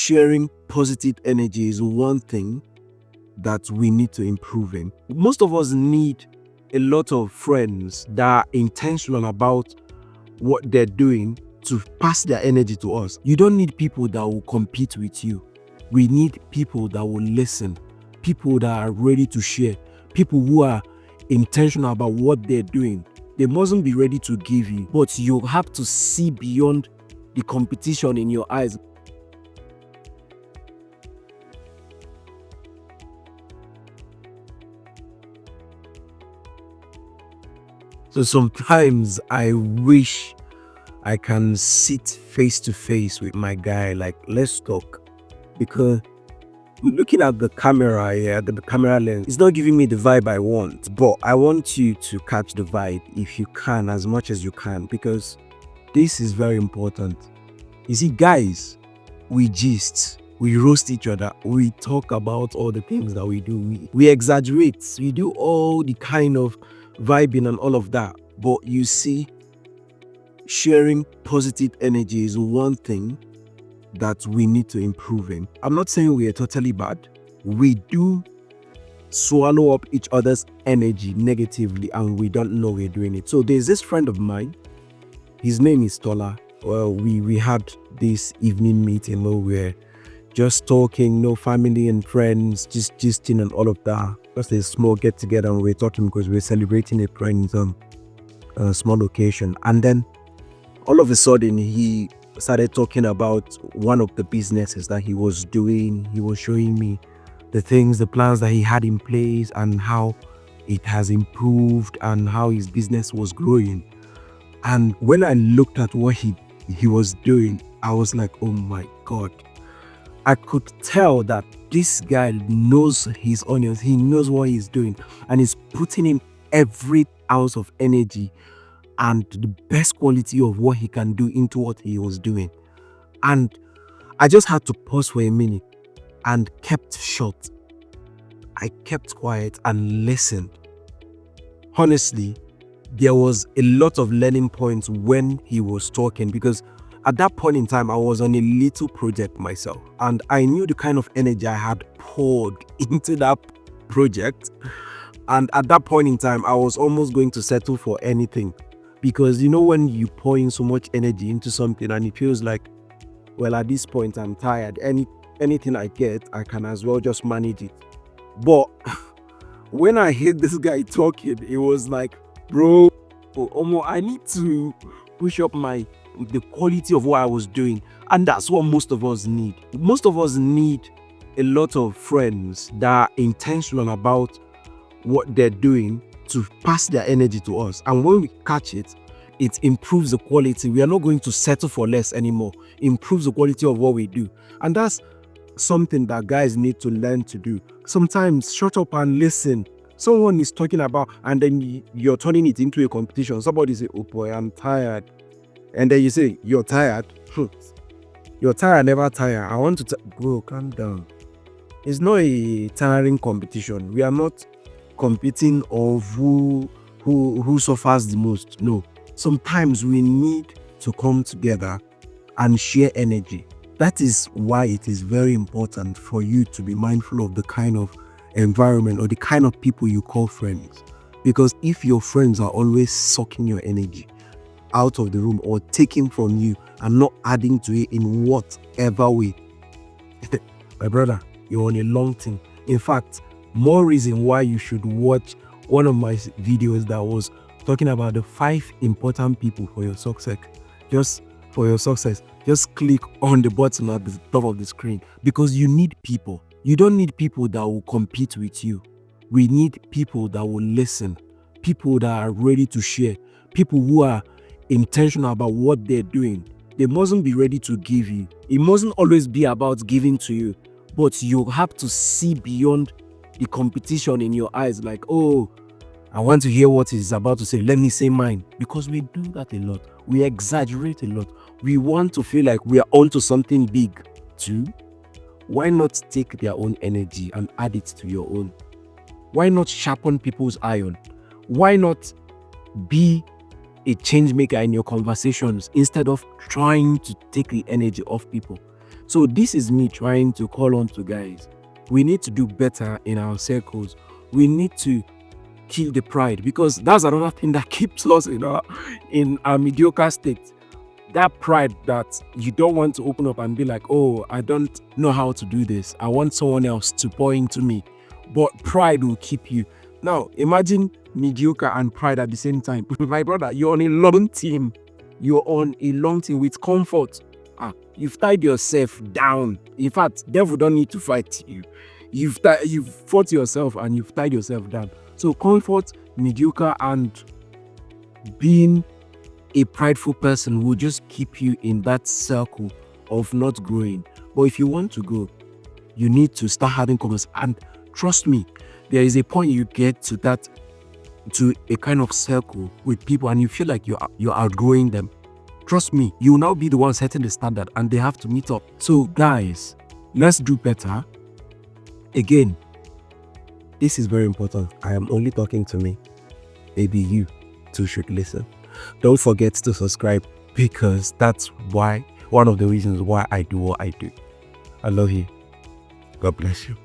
sharing positive energy is one thing that we need to improve in. Most of us need a lot of friends that are intentional about what they're doing to pass their energy to us. You don't need people that will compete with you. We need people that will listen, people that are ready to share, people who are intentional about what they're doing. They mustn't be ready to give you, but you have to see beyond the competition in your eyes. So sometimes I wish I can sit face to face with my guy, like, let's talk. Because looking at the camera here, the camera lens, it's not giving me the vibe I want. But I want you to catch the vibe if you can, as much as you can, because this is very important. You see, guys, we gist, we roast each other, we talk about all the things that we do, we exaggerate, we do all the kind of vibing and all of that. But you see, sharing positive energy is one thing that we need to improve in. I'm not saying we are totally bad. We do swallow up each other's energy negatively and we don't know we're doing it. So there's this friend of mine, his name is Tola. Well, we had this evening meeting where we're just talking, family and friends, just gisting and all of that. Just a small get together and we're talking because we're celebrating a friend's small occasion. And then all of a sudden he started talking about one of the businesses that he was doing. He was showing me the plans that he had in place and how it has improved and how his business was growing. And when I looked at what he was doing, I was like, oh my God. I could tell that this guy knows his onions. He knows what he's doing and he's putting in every ounce of energy and the best quality of what he can do into what he was doing. And I just had to pause for a minute and kept short. I kept quiet and listened. Honestly, there was a lot of learning points when he was talking, because at that point in time, I was on a little project myself and I knew the kind of energy I had poured into that project. And at that point in time, I was almost going to settle for anything, because when you pour in so much energy into something and it feels like, well, at this point I'm tired, anything I get, I can as well just manage it. But when I heard this guy talking, it was like, bro, I need to push up the quality of what I was doing. And that's what most of us need. Most of us need a lot of friends that are intentional about what they're doing to pass their energy to us. And when we catch it, it improves the quality. We are not going to settle for less anymore. It improves the quality of what we do. And that's something that guys need to learn to do. Sometimes shut up and listen. Someone is talking about, and then you're turning it into a competition. Somebody say, oh boy, I'm tired. And then you say, you're tired? You're tired, never tired. I want to bro, calm down. It's not a tiring competition. We are not competing of who suffers the most. No. Sometimes we need to come together and share energy. That is why it is very important for you to be mindful of the kind of environment or the kind of people you call friends. Because if your friends are always sucking your energy out of the room or taking from you and not adding to it in whatever way, my brother, you're on a long thing. In fact, more reason why you should watch one of my videos that was talking about the 5 important people for your success. Just for your success, just click on the button at the top of the screen, because you need people. You don't need people that will compete with you. We need people that will listen, people that are ready to share, people who are intentional about what they're doing. They mustn't be ready to give you. It mustn't always be about giving to you, but you have to see beyond the competition in your eyes, like, oh, I want to hear what he's about to say. Let me say mine. Because we do that a lot. We exaggerate a lot. We want to feel like we are onto something big too. Why not take their own energy and add it to your own? Why not sharpen people's iron? Why not be a change maker in your conversations instead of trying to take the energy off people? So this is me trying to call on to guys. We need to do better in our circles. We need to kill the pride, because that's another thing that keeps us in our mediocre state. That pride that you don't want to open up and be like, oh, I don't know how to do this. I want someone else to pour into me. But pride will keep you. Now, imagine mediocre and pride at the same time. My brother, you're on a long team. You're on a long team with comfort. You've tied yourself down. In fact, devil don't need to fight you. You've fought yourself and you've tied yourself down. So comfort, mediocre, and being a prideful person will just keep you in that circle of not growing. But if you want to grow, you need to start having conversations. And trust me, there is a point you get to a kind of circle with people and you feel like you're outgrowing them. Trust me, you will now be the one setting the standard and they have to meet up. So guys, let's do better. Again, this is very important. I am only talking to me. Maybe you too should listen. Don't forget to subscribe, because that's one of the reasons why I do what I do. I love you. God bless you.